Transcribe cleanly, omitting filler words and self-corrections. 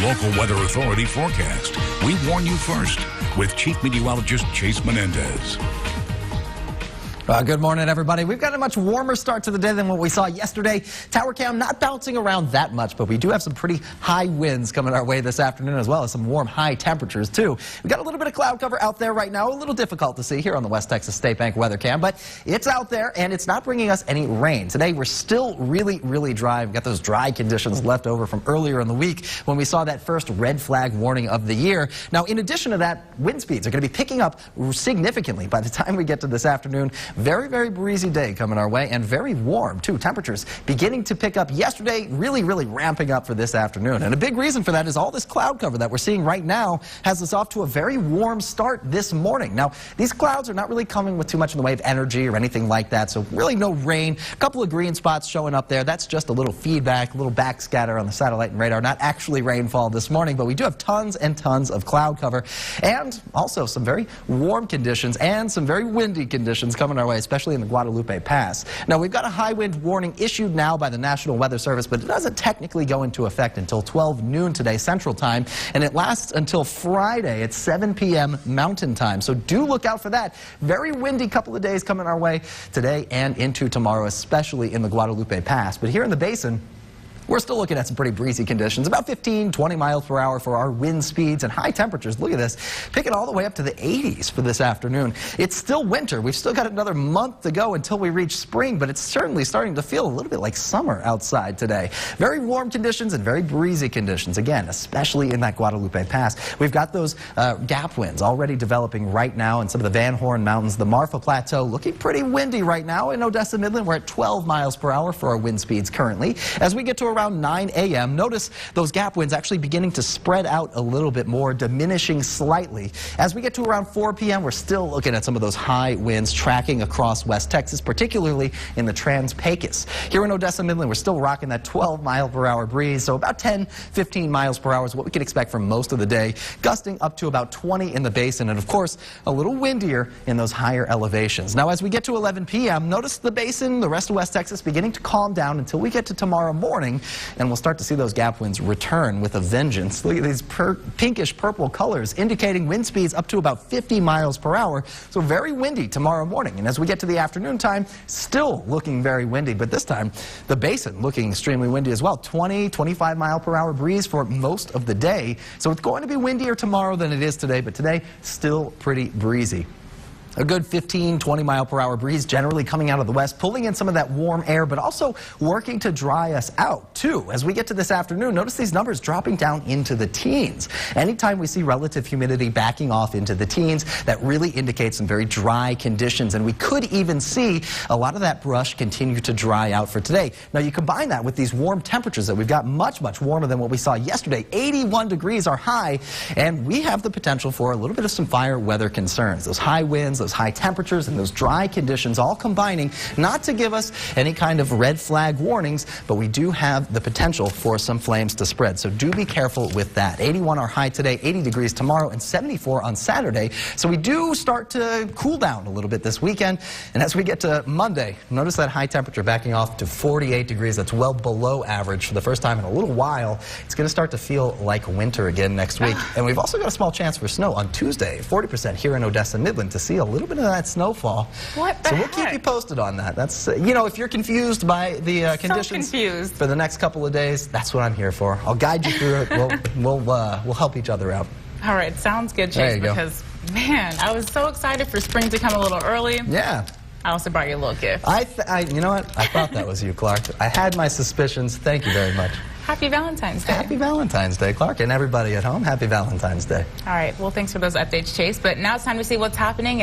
local weather authority forecast. We warn you first with Chief Meteorologist Chase Menendez. Good morning, everybody. We've got a much warmer start to the day than what we saw yesterday. Tower cam not bouncing around that much, but we do have some pretty high winds coming our way this afternoon, as well as some warm, high temperatures, too. We've got a little bit of cloud cover out there right now, a little difficult to see here on the West Texas State Bank weather cam, but it's out there, and it's not bringing us any rain. Today, we're still really dry. We've got those dry conditions left over from earlier in the week when we saw that first red flag warning of the year. Now, in addition to that, wind speeds are going to be picking up significantly by the time we get to this afternoon. Very breezy day coming our way, and very warm too. Temperatures beginning to pick up yesterday, really ramping up for this afternoon. And a big reason for that is all this cloud cover that we're seeing right now has us off to a very warm start this morning. Now, these clouds are not really coming with too much in the way of energy or anything like that, so really no rain. A couple of green spots showing up there. That's just a little feedback, a little backscatter on the satellite and radar. Not actually rainfall this morning, but we do have tons and tons of cloud cover, and also some very warm conditions and some very windy conditions coming our way, especially in the Guadalupe Pass. Now, we've got a high wind warning issued now by the National Weather Service, but it doesn't technically go into effect until 12 noon today Central Time, and it lasts until Friday at 7 p.m. Mountain Time. So do look out for that. Very windy couple of days coming our way today and into tomorrow, especially in the Guadalupe Pass. But here in the basin, we're still looking at some pretty breezy conditions, about 15-20 miles per hour for our wind speeds, and high temperatures. Look at this, picking all the way up to the 80s for this afternoon. It's still winter. We've still got another month to go until we reach spring, but it's certainly starting to feel a little bit like summer outside today. Very warm conditions and very breezy conditions, again, especially in that Guadalupe Pass. We've got those gap winds already developing right now in some of the Van Horn Mountains. The Marfa Plateau looking pretty windy right now. In Odessa Midland, we're at 12 miles per hour for our wind speeds currently. As we get to around 9 a.m., notice those gap winds actually beginning to spread out a little bit more, diminishing slightly. As we get to around 4 p.m., we're still looking at some of those high winds tracking across West Texas, particularly in the Trans-Pecos. Here in Odessa Midland, we're still rocking that 12-mile-per-hour breeze, so about 10-15 miles per hour is what we can expect for most of the day, gusting up to about 20 in the basin, and of course, a little windier in those higher elevations. Now, as we get to 11 p.m., notice the basin, the rest of West Texas, beginning to calm down until we get to tomorrow morning, and we'll start to see those gap winds return with a vengeance. Look at these pinkish purple colors indicating wind speeds up to about 50 miles per hour. So very windy tomorrow morning. And as we get to the afternoon time, still looking very windy, but this time the basin looking extremely windy as well. 20-25 mile per hour breeze for most of the day. So it's going to be windier tomorrow than it is today, but today still pretty breezy. A good 15-20 mile per hour breeze generally coming out of the west, pulling in some of that warm air, but also working to dry us out too. As we get to this afternoon, notice these numbers dropping down into the teens. Anytime we see relative humidity backing off into the teens, that really indicates some very dry conditions, and we could even see a lot of that brush continue to dry out for today. Now, you combine that with these warm temperatures that we've got, much warmer than what we saw yesterday. 81 degrees are high, and we have the potential for a little bit of some fire weather concerns. Those high winds, those high temperatures, and those dry conditions all combining not to give us any kind of red flag warnings, but we do have the potential for some flames to spread. So do be careful with that. 81 our high today, 80 degrees tomorrow, and 74 on Saturday. So we do start to cool down a little bit this weekend. And as we get to Monday, notice that high temperature backing off to 48 degrees. That's well below average for the first time in a little while. It's going to start to feel like winter again next week. And we've also got a small chance for snow on Tuesday, 40% here in Odessa Midland, to see a little bit of that snowfall. What the So we'll heck? keep you posted on that. That's, you know, if you're confused by the conditions for the next couple of days, that's what I'm here for. I'll guide you through it. We'll help each other out. All right, sounds good, Chase, because, man, I was so excited for spring to come a little early. Yeah. I also brought you a little gift. You know what? I thought that was you, Clark. I had my suspicions. Thank you very much. Happy Valentine's Day. Happy Valentine's Day, Clark, and everybody at home. Happy Valentine's Day. All right, well, thanks for those updates, Chase. But now it's time to see what's happening and